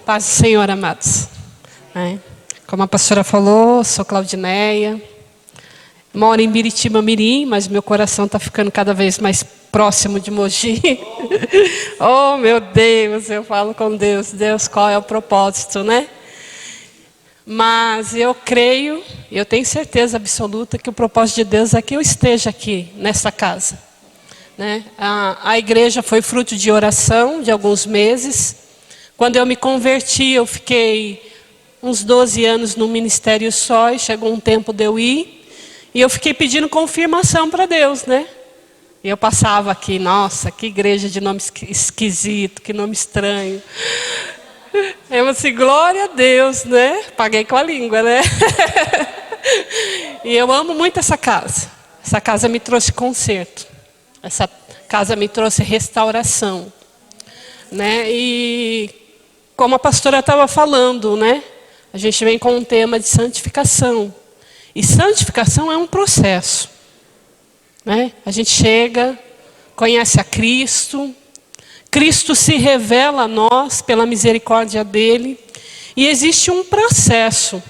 Paz do Senhor, amados. Como a pastora falou, sou Claudineia. Moro em Biritiba Mirim, mas meu coração está ficando cada vez mais próximo de Mogi. Oh, meu Deus, eu falo com Deus. Deus, qual é o propósito, né? Mas eu creio, eu tenho certeza absoluta que o propósito de Deus é que eu esteja aqui, nessa casa. Né? A igreja foi fruto de oração de alguns meses. Quando eu me converti, eu fiquei uns 12 anos no ministério só, e chegou um tempo de eu ir. E eu fiquei pedindo confirmação para Deus, né? E eu passava aqui, nossa, que igreja de nome esquisito, que nome estranho. Eu assim, glória a Deus, né? Paguei com a língua, né? E eu amo muito essa casa. Essa casa me trouxe conserto. Essa casa me trouxe restauração. Né? E como a pastora estava falando, né? A gente vem com um tema de santificação. E santificação é um processo. Né? A gente chega, conhece a Cristo. Cristo se revela a nós pela misericórdia dele. E existe um processo.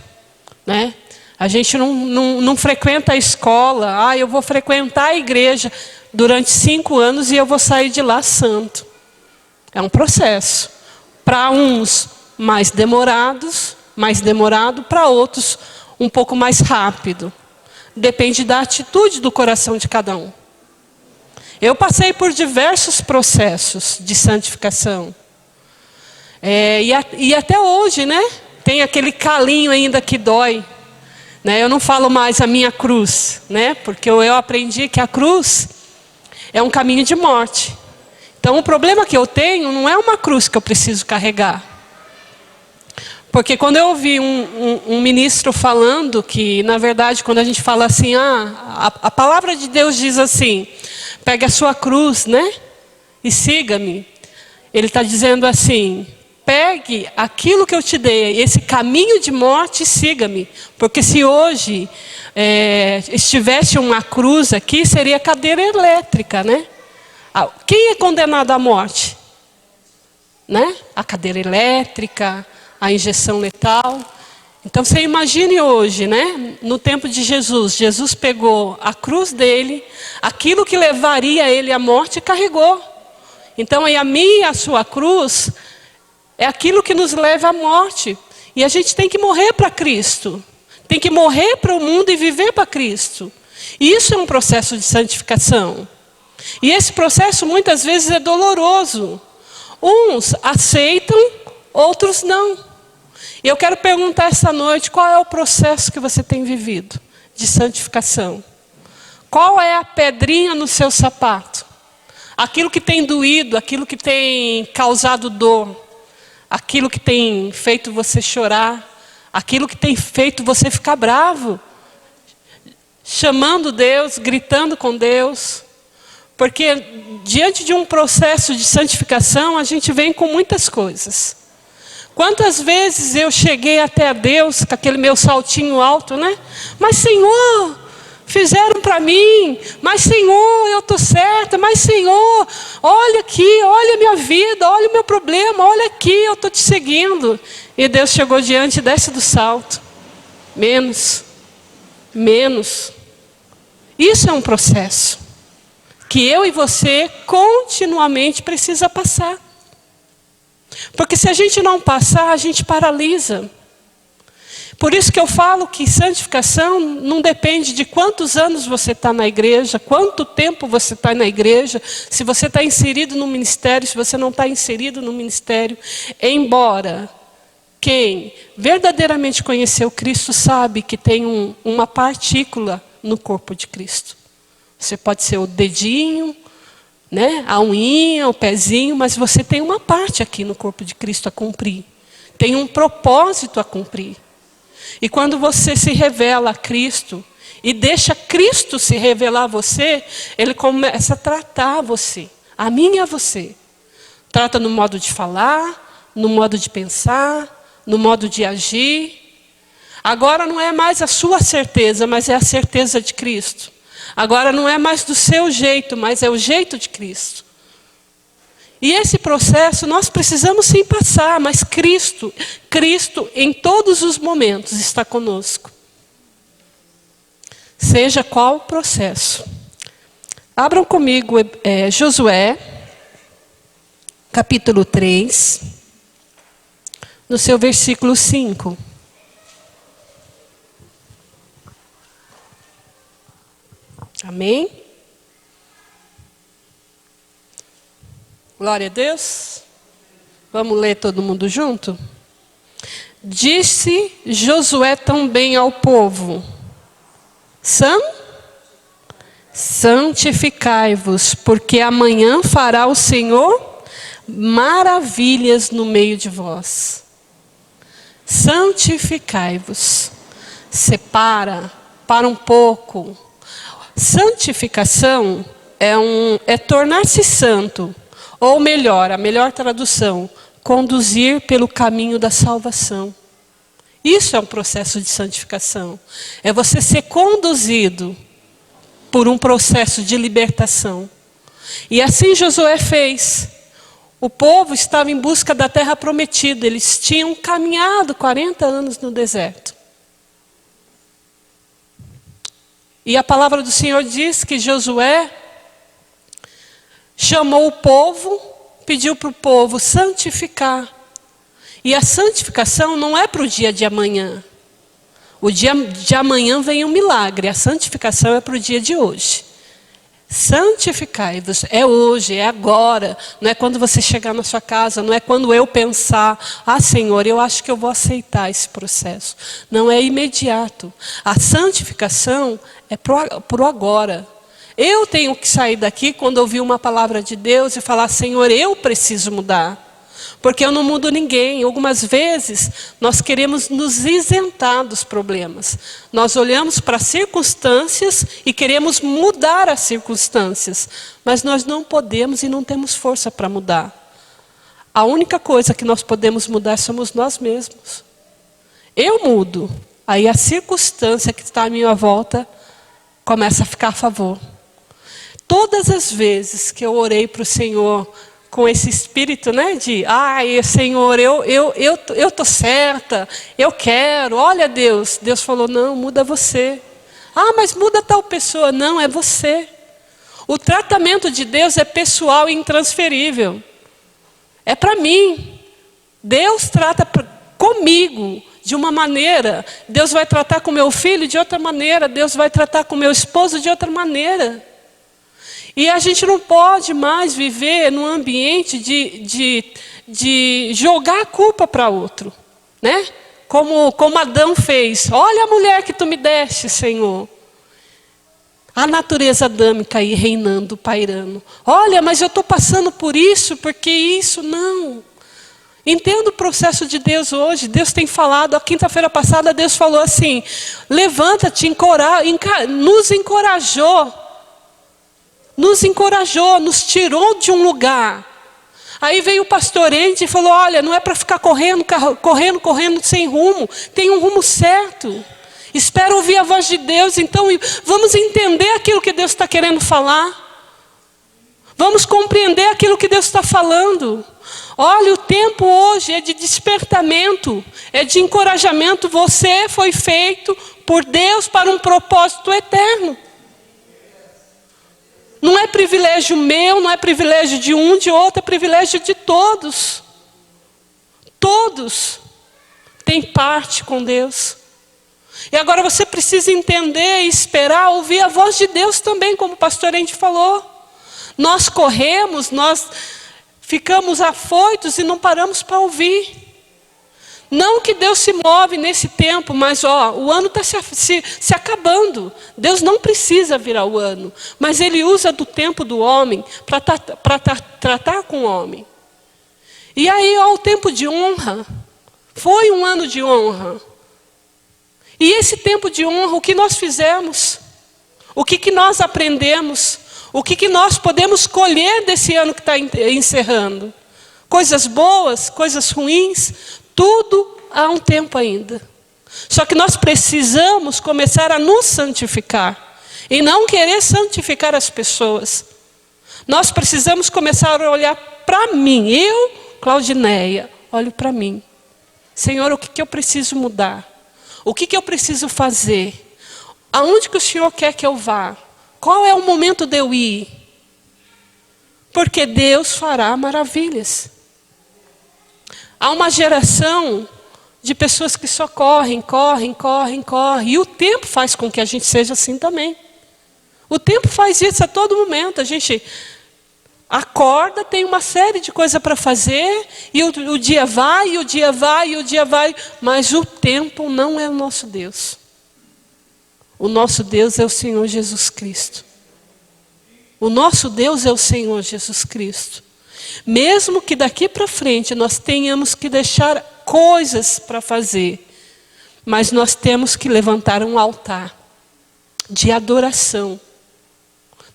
Né? A gente não frequenta a escola. Eu vou frequentar a igreja durante 5 anos e eu vou sair de lá santo. É um processo. Para uns mais demorado, para outros um pouco mais rápido. Depende da atitude do coração de cada um. Eu passei por diversos processos de santificação. E até hoje, né? Tem aquele calinho ainda que dói. Né? Eu não falo mais a minha cruz, né? Porque eu aprendi que a cruz é um caminho de morte. Então o problema que eu tenho não é uma cruz que eu preciso carregar. Porque quando eu ouvi um ministro falando que, na verdade, quando a gente fala assim, a palavra de Deus diz assim, pegue a sua cruz, né? E siga-me. Ele está dizendo assim, pegue aquilo que eu te dei, esse caminho de morte e siga-me. Porque se hoje estivesse uma cruz aqui, seria cadeira elétrica, né? Quem é condenado à morte? Né? A cadeira elétrica, a injeção letal. Então você imagine hoje, né? No tempo de Jesus, Jesus pegou a cruz dele, aquilo que levaria ele à morte, e carregou. Então a minha e a sua cruz é aquilo que nos leva à morte. E a gente tem que morrer para Cristo. Tem que morrer para o mundo e viver para Cristo. E isso é um processo de santificação. E esse processo muitas vezes é doloroso. Uns aceitam, outros não. E eu quero perguntar essa noite, qual é o processo que você tem vivido de santificação? Qual é a pedrinha no seu sapato? Aquilo que tem doído, aquilo que tem causado dor, aquilo que tem feito você chorar, aquilo que tem feito você ficar bravo, chamando Deus, gritando com Deus. Porque diante de um processo de santificação, a gente vem com muitas coisas. Quantas vezes eu cheguei até a Deus com aquele meu saltinho alto, né? Mas Senhor, fizeram para mim. Mas Senhor, eu estou certa. Mas Senhor, olha aqui, olha a minha vida, olha o meu problema, olha aqui, eu estou te seguindo. E Deus chegou diante, desce do salto. Menos. Isso é um processo que eu e você continuamente precisa passar. Porque se a gente não passar, a gente paralisa. Por isso que eu falo que santificação não depende de quantos anos você está na igreja, quanto tempo você está na igreja, se você está inserido no ministério, se você não está inserido no ministério. Embora quem verdadeiramente conheceu Cristo sabe que tem uma partícula no corpo de Cristo. Você pode ser o dedinho, né? A unhinha, o pezinho, mas você tem uma parte aqui no corpo de Cristo a cumprir. Tem um propósito a cumprir. E quando você se revela a Cristo e deixa Cristo se revelar a você, Ele começa a tratar você, a mim e a você. Trata no modo de falar, no modo de pensar, no modo de agir. Agora não é mais a sua certeza, mas é a certeza de Cristo. Agora não é mais do seu jeito, mas é o jeito de Cristo. E esse processo nós precisamos sim passar, mas Cristo em todos os momentos está conosco. Seja qual o processo. Abram comigo Josué, capítulo 3, no seu versículo 5. Amém? Glória a Deus. Vamos ler todo mundo junto? Disse Josué também ao povo: santificai-vos, porque amanhã fará o Senhor maravilhas no meio de vós. Santificai-vos. Separa, para um pouco. Santificação é tornar-se santo. Ou melhor, a melhor tradução, conduzir pelo caminho da salvação. Isso é um processo de santificação. É você ser conduzido por um processo de libertação. E assim Josué fez. O povo estava em busca da terra prometida. Eles tinham caminhado 40 anos no deserto. E a palavra do Senhor diz que Josué chamou o povo, pediu para o povo santificar. E a santificação não é para o dia de amanhã. O dia de amanhã vem um milagre. A santificação é para o dia de hoje. Santificai-vos. É hoje, é agora. Não é quando você chegar na sua casa. Não é quando eu pensar: ah, Senhor, eu acho que eu vou aceitar esse processo. Não é imediato. A santificação é pro agora. Eu tenho que sair daqui quando ouvir uma palavra de Deus e falar: Senhor, eu preciso mudar. Porque eu não mudo ninguém. Algumas vezes nós queremos nos isentar dos problemas. Nós olhamos para as circunstâncias e queremos mudar as circunstâncias. Mas nós não podemos e não temos força para mudar. A única coisa que nós podemos mudar somos nós mesmos. Eu mudo. Aí a circunstância que está à minha volta começa a ficar a favor. Todas as vezes que eu orei para o Senhor com esse espírito, né, de, ai, Senhor, eu tô certa, eu quero, olha Deus. Deus falou: não, muda você. Ah, mas muda tal pessoa. Não, é você. O tratamento de Deus é pessoal e intransferível. É para mim. Deus trata comigo de uma maneira, Deus vai tratar com meu filho de outra maneira, Deus vai tratar com meu esposo de outra maneira. E a gente não pode mais viver num ambiente de jogar a culpa para outro, né? Como Adão fez. Olha a mulher que tu me deste, Senhor. A natureza adâmica aí reinando, pairando. Olha, mas eu estou passando por isso, porque isso não. Entenda o processo de Deus hoje. Deus tem falado, a quinta-feira passada Deus falou assim: levanta-te, nos encorajou. Nos tirou de um lugar. Aí veio o pastor Andy e falou: olha, não é para ficar correndo sem rumo. Tem um rumo certo. Espera ouvir a voz de Deus. Então vamos entender aquilo que Deus está querendo falar. Vamos compreender aquilo que Deus está falando. Olha, o tempo hoje é de despertamento, é de encorajamento. Você foi feito por Deus para um propósito eterno. Não é privilégio meu, não é privilégio de um, de outro, é privilégio de todos. Todos têm parte com Deus. E agora você precisa entender e esperar ouvir a voz de Deus também, como o pastor Andy falou. Nós corremos, nós ficamos afoitos e não paramos para ouvir. Não que Deus se move nesse tempo, mas o ano está se acabando. Deus não precisa virar o ano, mas Ele usa do tempo do homem para tratar com o homem. E aí, o tempo de honra, foi um ano de honra. E esse tempo de honra, o que nós fizemos? O que nós aprendemos? O que nós podemos colher desse ano que está encerrando? Coisas boas, coisas ruins, tudo há um tempo ainda. Só que nós precisamos começar a nos santificar. E não querer santificar as pessoas. Nós precisamos começar a olhar para mim. Eu, Claudineia, olho para mim. Senhor, o que eu preciso mudar? O que eu preciso fazer? Aonde que o Senhor quer que eu vá? Qual é o momento de eu ir? Porque Deus fará maravilhas. Há uma geração de pessoas que só correm. E o tempo faz com que a gente seja assim também. O tempo faz isso a todo momento. A gente acorda, tem uma série de coisas para fazer, e o dia vai, mas o tempo não é o nosso Deus. O nosso Deus é o Senhor Jesus Cristo. O nosso Deus é o Senhor Jesus Cristo. Mesmo que daqui para frente nós tenhamos que deixar coisas para fazer, mas nós temos que levantar um altar de adoração.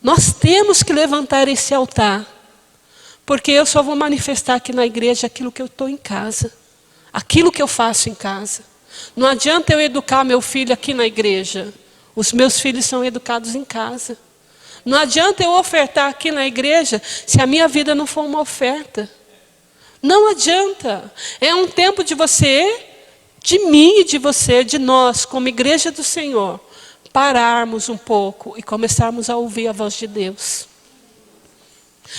Nós temos que levantar esse altar, porque eu só vou manifestar aqui na igreja aquilo que eu estou em casa, aquilo que eu faço em casa. Não adianta eu educar meu filho aqui na igreja, os meus filhos são educados em casa. Não adianta eu ofertar aqui na igreja se a minha vida não for uma oferta. Não adianta. É um tempo de você, de mim e de você, de nós, como igreja do Senhor, pararmos um pouco e começarmos a ouvir a voz de Deus.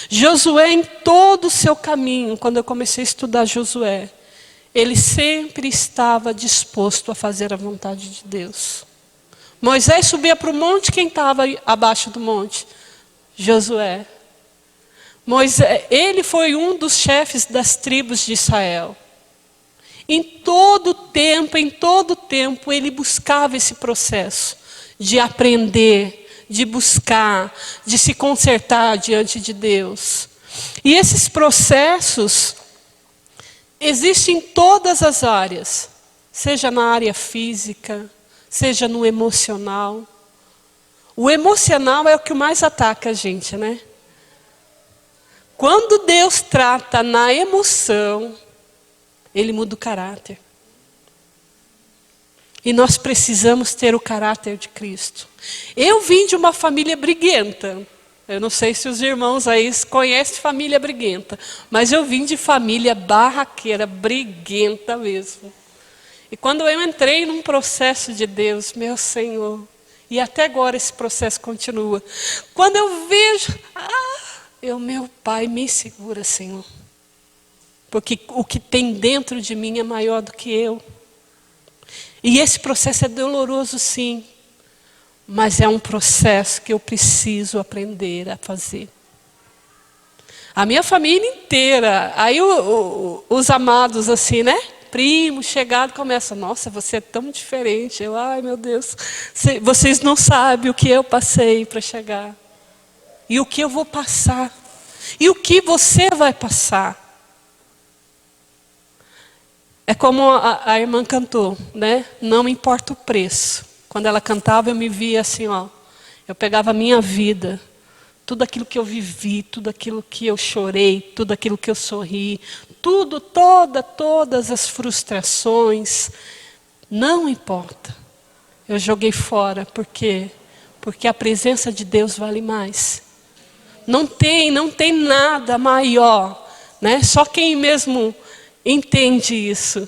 Josué, em todo o seu caminho, quando eu comecei a estudar Josué, ele sempre estava disposto a fazer a vontade de Deus. Moisés subia para o monte, quem estava abaixo do monte? Josué. Ele foi um dos chefes das tribos de Israel. Em todo tempo, ele buscava esse processo de aprender, de buscar, de se consertar diante de Deus. E esses processos existem em todas as áreas, seja na área física, seja no emocional. O emocional é o que mais ataca a gente, né? Quando Deus trata na emoção, Ele muda o caráter. E nós precisamos ter o caráter de Cristo. Eu vim de uma família briguenta. Eu não sei se os irmãos aí conhecem família briguenta, mas eu vim de família barraqueira, briguenta mesmo. E quando eu entrei num processo de Deus, meu Senhor, e até agora esse processo continua. Quando eu vejo, meu Pai, me segura, Senhor. Porque o que tem dentro de mim é maior do que eu. E esse processo é doloroso, sim. Mas é um processo que eu preciso aprender a fazer. A minha família inteira, aí os amados assim, né? Primo, chegado, começa, nossa, você é tão diferente. Eu, ai meu Deus, vocês não sabem o que eu passei para chegar. E o que eu vou passar. E o que você vai passar. É como a irmã cantou, né? Não importa o preço. Quando ela cantava, eu me via assim, ó. Eu pegava a minha vida, tudo aquilo que eu vivi, tudo aquilo que eu chorei, tudo aquilo que eu sorri, todas as frustrações, não importa. Eu joguei fora, por quê? Porque a presença de Deus vale mais. Não tem nada maior, né? Só quem mesmo entende isso.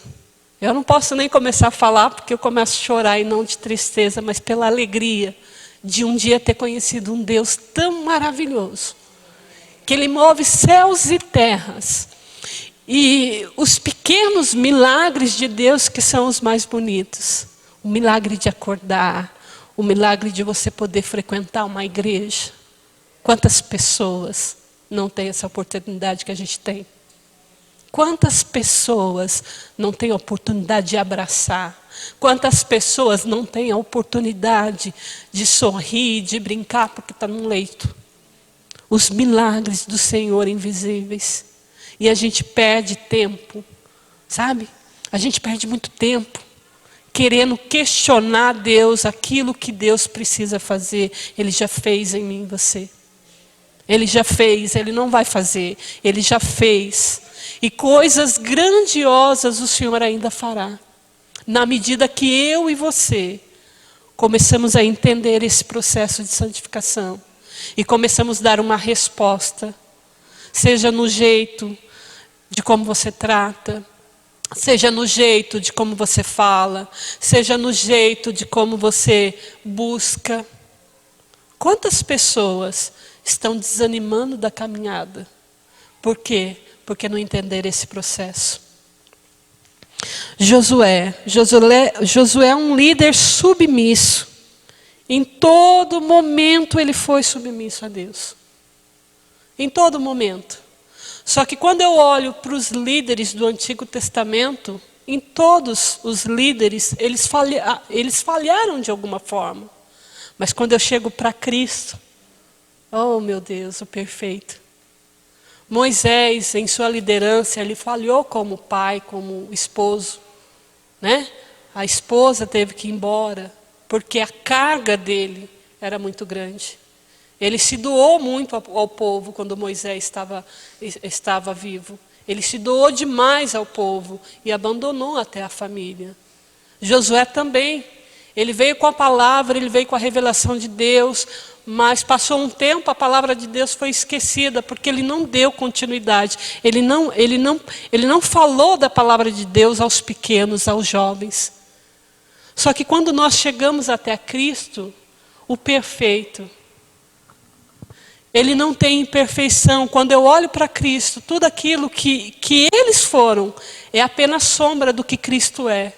Eu não posso nem começar a falar, porque eu começo a chorar, e não de tristeza, mas pela alegria de um dia ter conhecido um Deus tão maravilhoso, que Ele move céus e terras. E os pequenos milagres de Deus que são os mais bonitos. O milagre de acordar, o milagre de você poder frequentar uma igreja. Quantas pessoas não têm essa oportunidade que a gente tem? Quantas pessoas não têm a oportunidade de abraçar? Quantas pessoas não têm a oportunidade de sorrir, de brincar porque está num leito? Os milagres do Senhor invisíveis. E a gente perde tempo, sabe? A gente perde muito tempo querendo questionar Deus, aquilo que Deus precisa fazer. Ele já fez em mim e você. Ele já fez, Ele não vai fazer. Ele já fez. E coisas grandiosas o Senhor ainda fará. Na medida que eu e você começamos a entender esse processo de santificação. E começamos a dar uma resposta. Seja no jeito de como você trata, seja no jeito de como você fala, seja no jeito de como você busca. Quantas pessoas estão desanimando da caminhada? Por quê? Porque não entenderam esse processo. Josué é um líder submisso. Em todo momento ele foi submisso a Deus. Em todo momento. Só que quando eu olho para os líderes do Antigo Testamento, em todos os líderes, eles falharam de alguma forma. Mas quando eu chego para Cristo, oh meu Deus, o perfeito. Moisés, em sua liderança, ele falhou como pai, como esposo, né? A esposa teve que ir embora, porque a carga dele era muito grande. Ele se doou muito ao povo quando Moisés estava vivo. Ele se doou demais ao povo e abandonou até a família. Josué também. Ele veio com a palavra, ele veio com a revelação de Deus, mas passou um tempo, a palavra de Deus foi esquecida, porque ele não deu continuidade. Ele não falou da palavra de Deus aos pequenos, aos jovens. Só que quando nós chegamos até Cristo, o perfeito, ele não tem imperfeição. Quando eu olho para Cristo, tudo aquilo que eles foram, é apenas sombra do que Cristo é.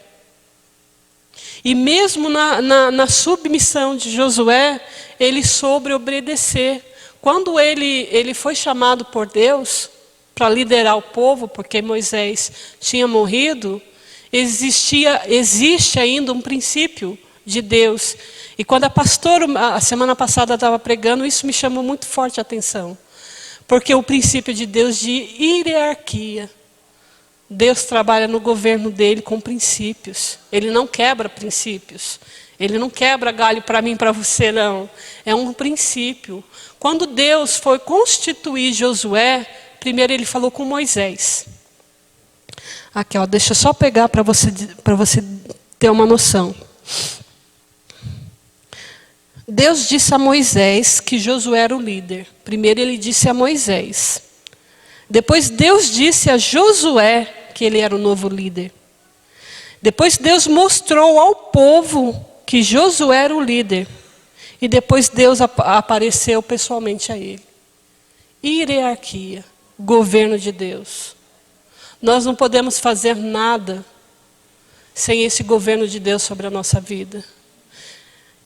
E mesmo na submissão de Josué, ele soube obedecer. Quando ele foi chamado por Deus para liderar o povo, porque Moisés tinha morrido, existe ainda um princípio de Deus. E quando a pastora, a semana passada, estava pregando, isso me chamou muito forte a atenção. Porque o princípio de Deus de hierarquia. Deus trabalha no governo dele com princípios. Ele não quebra princípios. Ele não quebra galho para mim e para você, não. É um princípio. Quando Deus foi constituir Josué, primeiro ele falou com Moisés. Aqui, ó, deixa eu só pegar para você ter uma noção. Deus disse a Moisés que Josué era o líder. Primeiro ele disse a Moisés. Depois Deus disse a Josué que ele era o novo líder. Depois Deus mostrou ao povo que Josué era o líder. E depois Deus apareceu pessoalmente a ele. Hierarquia, governo de Deus. Nós não podemos fazer nada sem esse governo de Deus sobre a nossa vida.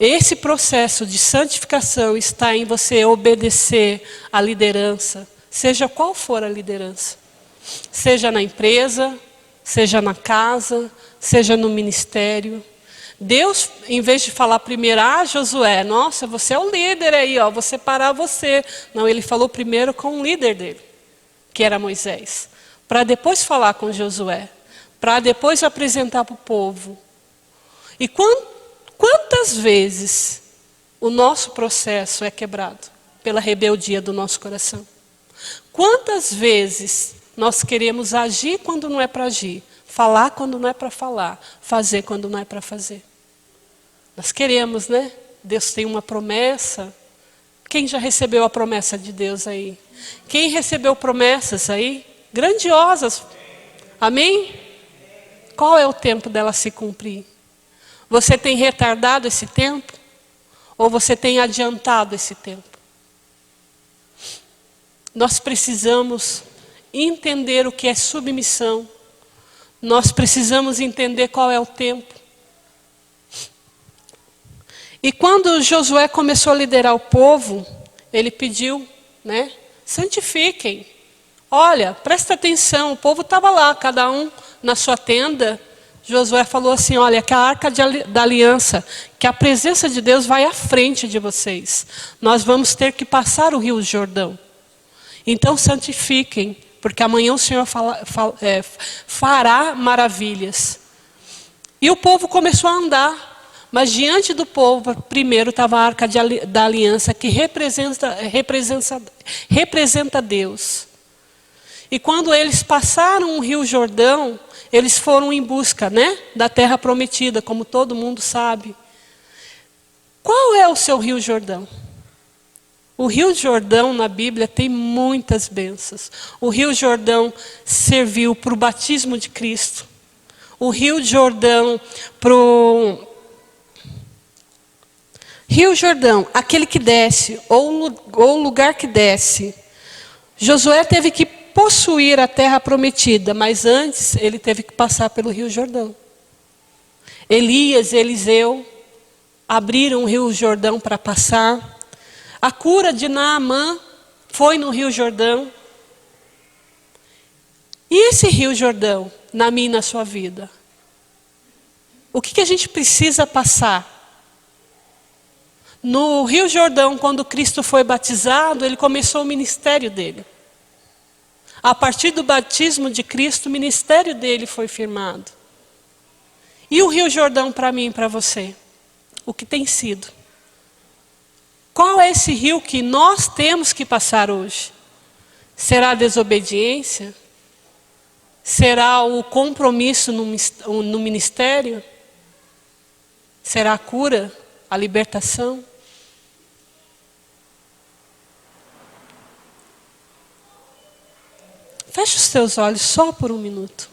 Esse processo de santificação está em você obedecer à liderança, seja qual for a liderança. Seja na empresa, seja na casa, seja no ministério. Deus, em vez de falar primeiro, Josué, nossa, você é o líder aí, ó, vou separar você. Não, ele falou primeiro com o líder dele, que era Moisés. Para depois falar com Josué. Para depois apresentar para o povo. E quantas vezes o nosso processo é quebrado pela rebeldia do nosso coração? Quantas vezes nós queremos agir quando não é para agir, falar quando não é para falar, fazer quando não é para fazer? Nós queremos, né? Deus tem uma promessa. Quem já recebeu a promessa de Deus aí? Quem recebeu promessas aí? Grandiosas. Amém? Qual é o tempo dela se cumprir? Você tem retardado esse tempo? Ou você tem adiantado esse tempo? Nós precisamos entender o que é submissão. Nós precisamos entender qual é o tempo. E quando Josué começou a liderar o povo, ele pediu, né? Santifiquem. Olha, presta atenção, o povo estava lá, cada um na sua tenda. Josué falou assim, olha, que a arca da aliança, que a presença de Deus vai à frente de vocês. Nós vamos ter que passar o rio Jordão. Então santifiquem, porque amanhã o Senhor fará maravilhas. E o povo começou a andar, mas diante do povo, primeiro estava a arca da aliança, que representa Deus. E quando eles passaram o rio Jordão, eles foram em busca, né, da terra prometida, como todo mundo sabe. Qual é o seu rio Jordão? O Rio Jordão na Bíblia tem muitas bênçãos. O Rio Jordão serviu para o batismo de Cristo. O Rio Jordão Rio Jordão, aquele que desce, ou o lugar que desce. Josué teve que possuir a terra prometida, mas antes ele teve que passar pelo Rio Jordão. Elias e Eliseu abriram o Rio Jordão para passar. A cura de Naamã foi no Rio Jordão. E esse Rio Jordão, na minha e na sua vida? O que a gente precisa passar? No Rio Jordão, quando Cristo foi batizado, ele começou o ministério dele. A partir do batismo de Cristo, o ministério dele foi firmado. E o Rio Jordão para mim e para você? O que tem sido? Qual é esse rio que nós temos que passar hoje? Será a desobediência? Será o compromisso no ministério? Será a cura? A libertação? Feche os teus olhos só por um minuto.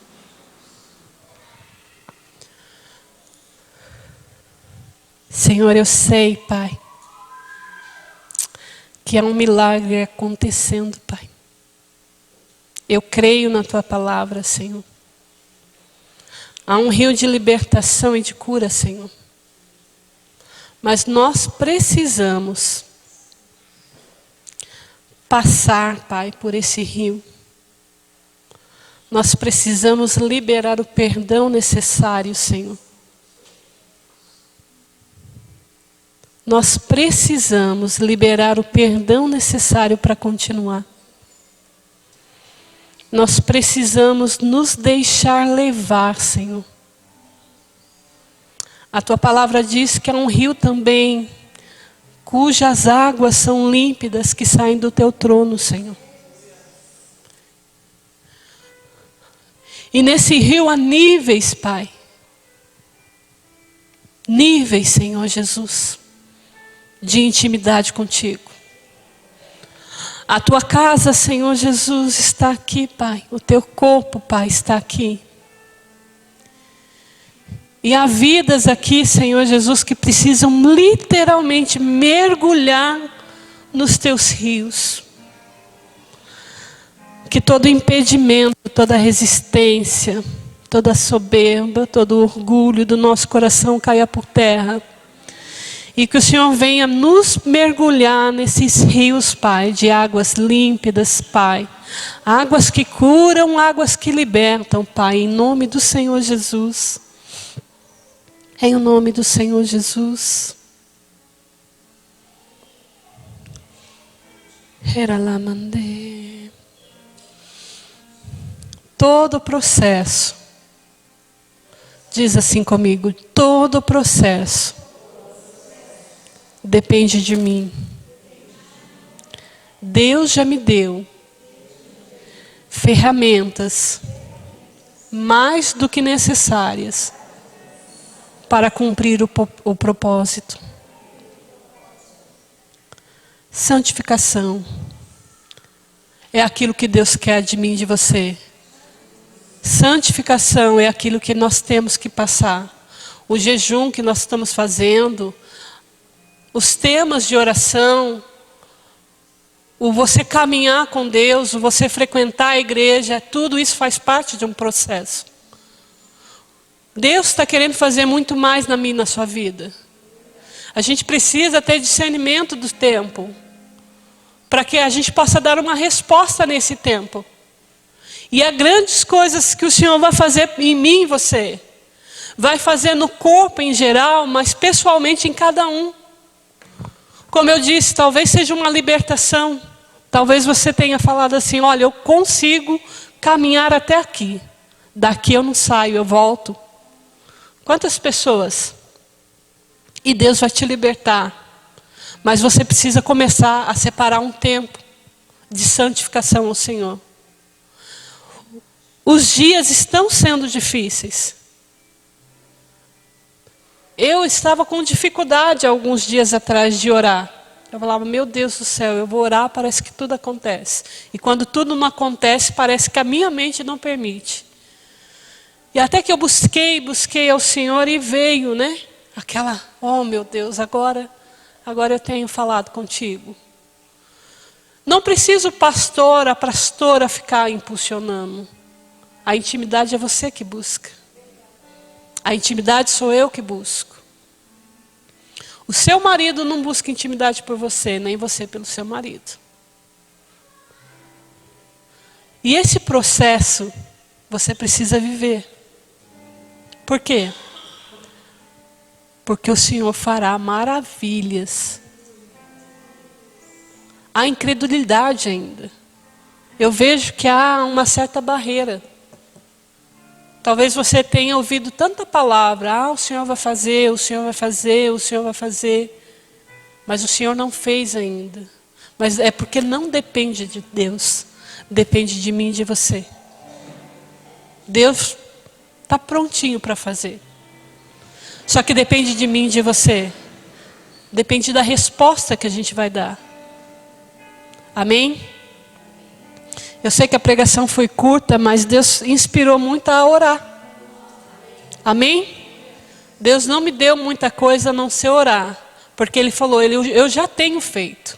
Senhor, eu sei, Pai, que há um milagre acontecendo, Pai. Eu creio na Tua palavra, Senhor. Há um rio de libertação e de cura, Senhor. Mas nós precisamos passar, Pai, por esse rio. Nós precisamos liberar o perdão necessário, Senhor. Nós precisamos liberar o perdão necessário para continuar. Nós precisamos nos deixar levar, Senhor. A Tua palavra diz que há um rio também, cujas águas são límpidas, que saem do Teu trono, Senhor. E nesse rio há níveis, Pai. Níveis, Senhor Jesus, de intimidade contigo. A Tua casa, Senhor Jesus, está aqui, Pai. O Teu corpo, Pai, está aqui. E há vidas aqui, Senhor Jesus, que precisam literalmente mergulhar nos Teus rios. Que todo impedimento, toda resistência, toda soberba, todo orgulho do nosso coração caia por terra. E que o Senhor venha nos mergulhar nesses rios, Pai, de águas límpidas, Pai. Águas que curam, águas que libertam, Pai, em nome do Senhor Jesus. Em nome do Senhor Jesus. Todo processo, diz assim comigo, todo processo depende de mim. Deus já me deu ferramentas mais do que necessárias para cumprir o propósito. Santificação é aquilo que Deus quer de mim e de você. Santificação é aquilo que nós temos que passar. O jejum que nós estamos fazendo, os temas de oração, o você caminhar com Deus, o você frequentar a igreja, tudo isso faz parte de um processo. Deus está querendo fazer muito mais na minha e na sua vida. A gente precisa ter discernimento do tempo, para que a gente possa dar uma resposta nesse tempo. E há grandes coisas que o Senhor vai fazer em mim e em você. Vai fazer no corpo em geral, mas pessoalmente em cada um. Como eu disse, talvez seja uma libertação. Talvez você tenha falado assim, olha, eu consigo caminhar até aqui. Daqui eu não saio, eu volto. Quantas pessoas? E Deus vai te libertar. Mas você precisa começar a separar um tempo de santificação ao Senhor. Os dias estão sendo difíceis. Eu estava com dificuldade alguns dias atrás de orar. Eu falava, meu Deus do céu, eu vou orar, parece que tudo acontece. E quando tudo não acontece, parece que a minha mente não permite. E até que eu busquei ao Senhor e veio, né? Aquela, oh meu Deus, agora eu tenho falado contigo. Não precisa o pastor, a pastora ficar impulsionando. A intimidade é você que busca. A intimidade sou eu que busco. O seu marido não busca intimidade por você, nem você pelo seu marido. E esse processo você precisa viver. Por quê? Porque o Senhor fará maravilhas. Há incredulidade ainda. Eu vejo que há uma certa barreira. Talvez você tenha ouvido tanta palavra, o Senhor vai fazer, o Senhor vai fazer, o Senhor vai fazer. Mas o Senhor não fez ainda. Mas é porque não depende de Deus. Depende de mim e de você. Deus está prontinho para fazer. Só que depende de mim e de você. Depende da resposta que a gente vai dar. Amém? Eu sei que a pregação foi curta, mas Deus inspirou muito a orar. Amém? Deus não me deu muita coisa a não ser orar. Porque Ele falou, eu já tenho feito.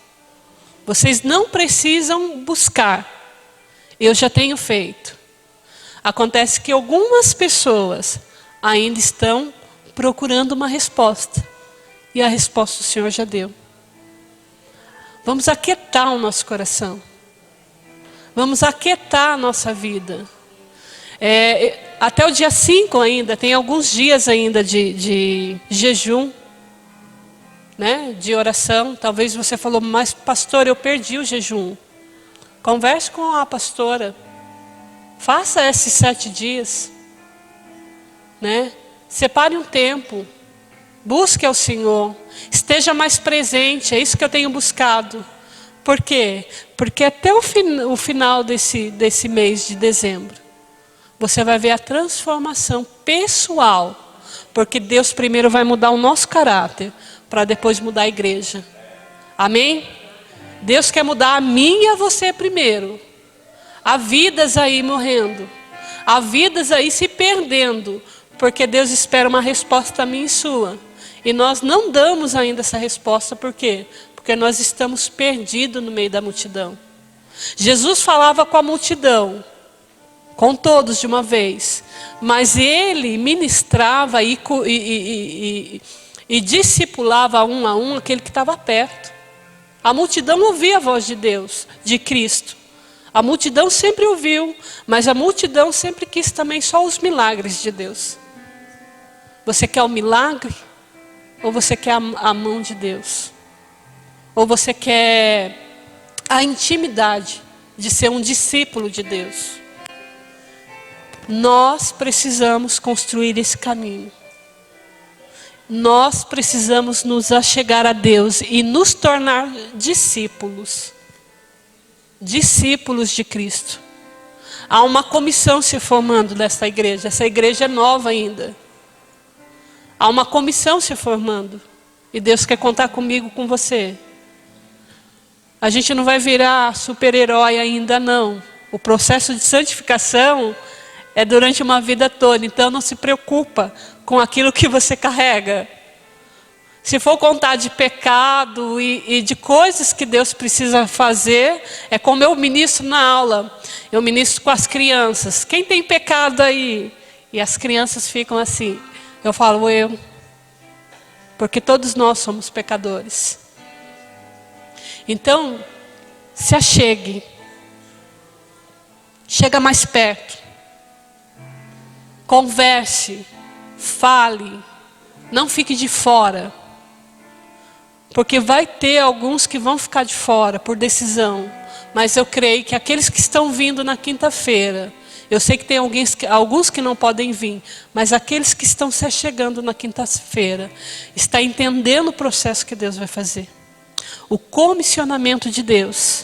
Vocês não precisam buscar. Eu já tenho feito. Acontece que algumas pessoas ainda estão procurando uma resposta. E a resposta o Senhor já deu. Vamos aquietar o nosso coração. Vamos aquietar a nossa vida. Até o dia 5 ainda, tem alguns dias ainda de jejum, né, de oração. Talvez você falou, mas pastor, eu perdi o jejum. Converse com a pastora. Faça esses 7 dias. Né? Separe um tempo. Busque ao Senhor. Esteja mais presente. É isso que eu tenho buscado. Por quê? Porque até o final desse mês de dezembro, você vai ver a transformação pessoal. Porque Deus primeiro vai mudar o nosso caráter, para depois mudar a igreja. Amém? Deus quer mudar a mim e a você primeiro. Há vidas aí morrendo. Há vidas aí se perdendo. Porque Deus espera uma resposta minha e sua. E nós não damos ainda essa resposta. Por quê? Porque nós estamos perdidos no meio da multidão. Jesus falava com a multidão, com todos de uma vez. Mas Ele ministrava e discipulava um a um aquele que estava perto. A multidão ouvia a voz de Deus, de Cristo. A multidão sempre ouviu, mas a multidão sempre quis também só os milagres de Deus. Você quer o milagre? Ou você quer a mão de Deus? Ou você quer a intimidade de ser um discípulo de Deus? Nós precisamos construir esse caminho. Nós precisamos nos achegar a Deus e nos tornar discípulos. Discípulos de Cristo. Há uma comissão se formando nessa igreja. Essa igreja é nova ainda. Há uma comissão se formando. E Deus quer contar comigo, com você. A gente não vai virar super-herói ainda não. O processo de santificação é durante uma vida toda. Então não se preocupa com aquilo que você carrega. Se for contar de pecado e de coisas que Deus precisa fazer, é como eu ministro na aula. Eu ministro com as crianças. Quem tem pecado aí? E as crianças ficam assim. Eu falo, eu. Porque todos nós somos pecadores. Então, se achegue. Chega mais perto. Converse. Fale. Não fique de fora. Porque vai ter alguns que vão ficar de fora por decisão. Mas eu creio que aqueles que estão vindo na quinta-feira, eu sei que tem alguns que não podem vir, mas aqueles que estão se chegando na quinta-feira, está entendendo o processo que Deus vai fazer. O comissionamento de Deus.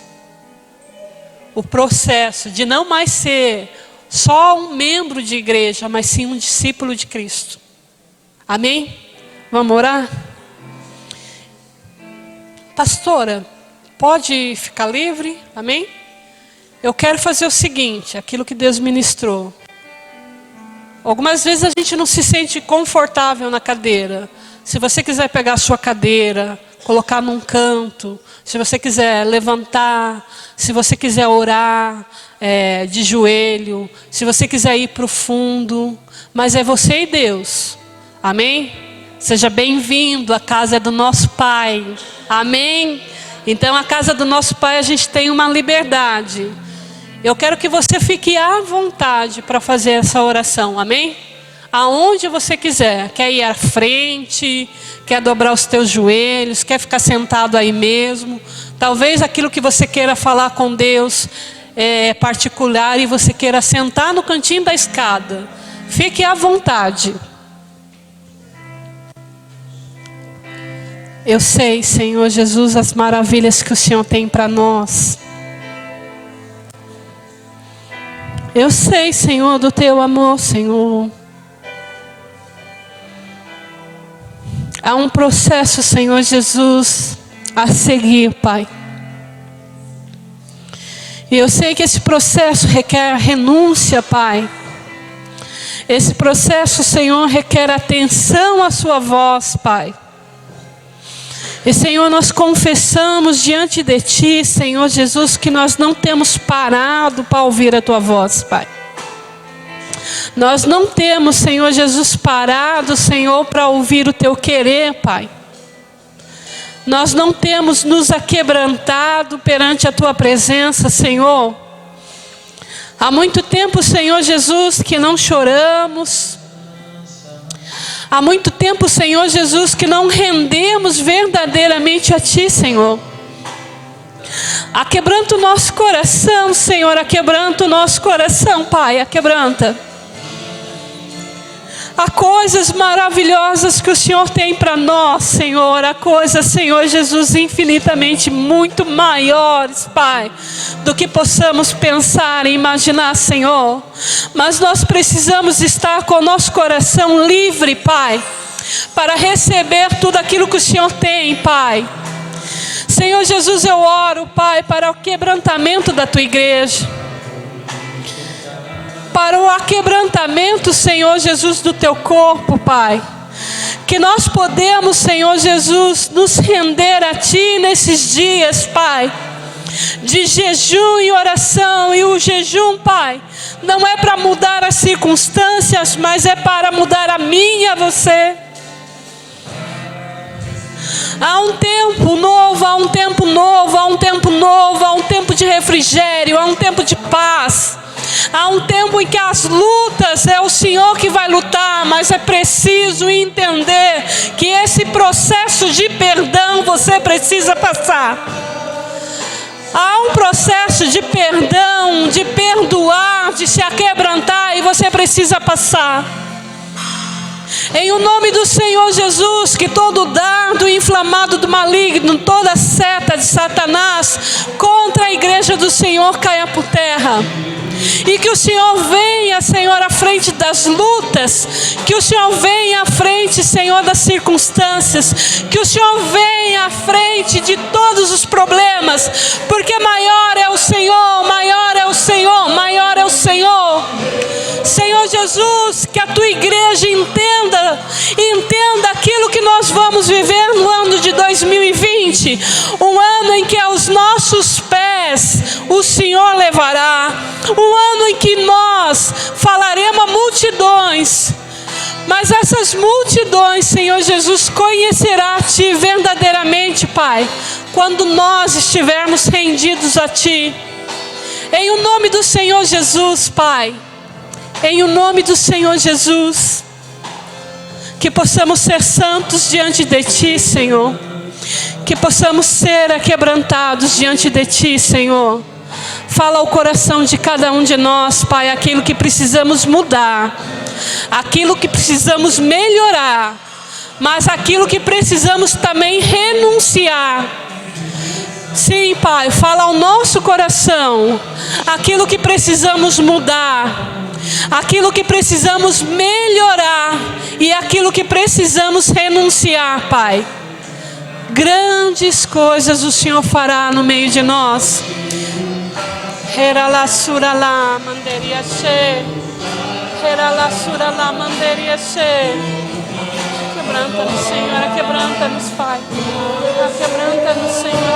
O processo de não mais ser só um membro de igreja, mas sim um discípulo de Cristo. Amém? Vamos orar? pastora, pode ficar livre? Amém? Eu quero fazer o seguinte, aquilo que Deus ministrou. Algumas vezes a gente não se sente confortável na cadeira. Se você quiser pegar a sua cadeira, colocar num canto, se você quiser levantar, se você quiser orar de joelho, se você quiser ir para o fundo, mas é você e Deus. Amém? Seja bem-vindo, a casa é do nosso Pai. Amém? Então a casa do nosso Pai a gente tem uma liberdade. Eu quero que você fique à vontade para fazer essa oração, amém? Aonde você quiser, quer ir à frente, quer dobrar os teus joelhos, quer ficar sentado aí mesmo. Talvez aquilo que você queira falar com Deus é particular e você queira sentar no cantinho da escada. Fique à vontade. Eu sei, Senhor Jesus, as maravilhas que o Senhor tem para nós. Eu sei, Senhor, do teu amor, Senhor. Há um processo, Senhor Jesus, a seguir, Pai. E eu sei que esse processo requer renúncia, Pai. Esse processo, Senhor, requer atenção à sua voz, Pai. E, Senhor, nós confessamos diante de Ti, Senhor Jesus, que nós não temos parado para ouvir a Tua voz, Pai. Nós não temos, Senhor Jesus, parado, Senhor, para ouvir o Teu querer, Pai. Nós não temos nos aquebrantado perante a Tua presença, Senhor. Há muito tempo, Senhor Jesus, que não choramos. Há muito tempo, Senhor Jesus, que não rendemos verdadeiramente a Ti, Senhor. Aquebranta o nosso coração, Senhor, aquebranta o nosso coração, Pai, aquebranta. Há coisas maravilhosas que o Senhor tem para nós, Senhor. Há coisas, Senhor Jesus, infinitamente muito maiores, Pai, do que possamos pensar e imaginar, Senhor. Mas nós precisamos estar com o nosso coração livre, Pai, para receber tudo aquilo que o Senhor tem, Pai. Senhor Jesus, eu oro, Pai, para o quebrantamento da Tua igreja. Para o aquebrantamento, Senhor Jesus, do Teu corpo, Pai. Que nós podemos, Senhor Jesus, nos render a Ti nesses dias, Pai, de jejum e oração. E o jejum, Pai, não é para mudar as circunstâncias, mas é para mudar a mim e a você. Há um tempo novo, há um tempo novo, há um tempo novo, há um tempo de refrigério, há um tempo de paz. Há um tempo em que as lutas é o Senhor que vai lutar, mas é preciso entender que esse processo de perdão você precisa passar. Há um processo de perdão, de perdoar, de se aquebrantar e você precisa passar. Em o nome do Senhor Jesus, que todo dardo inflamado do maligno, toda seta de Satanás contra a igreja do Senhor caia por terra. E que o Senhor venha, Senhor, à frente das lutas. Que o Senhor venha à frente, Senhor, das circunstâncias. Que o Senhor venha à frente de todos os problemas. Porque maior é o Senhor, maior é o Senhor, maior é o Senhor. Senhor Jesus, que a Tua igreja entenda aquilo que nós vamos viver no ano de 2020. Um ano em que aos nossos pés o Senhor levará. Um ano em que nós falaremos a multidões. Mas essas multidões, Senhor Jesus, conhecerá a Ti verdadeiramente, Pai, quando nós estivermos rendidos a Ti. Em o nome do Senhor Jesus, Pai. Em o nome do Senhor Jesus. Que possamos ser santos diante de Ti, Senhor. Que possamos ser aquebrantados diante de Ti, Senhor. Fala ao coração de cada um de nós, Pai, aquilo que precisamos mudar, aquilo que precisamos melhorar, mas aquilo que precisamos também renunciar. Sim, Pai, fala ao nosso coração aquilo que precisamos mudar, aquilo que precisamos melhorar e aquilo que precisamos renunciar, Pai. Grandes coisas o Senhor fará no meio de nós. Heralasurala manderia che. Heralasurala manderia che. Quebranta-nos, Senhor, quebranta-nos, Pai. Quebranta-nos, Senhor.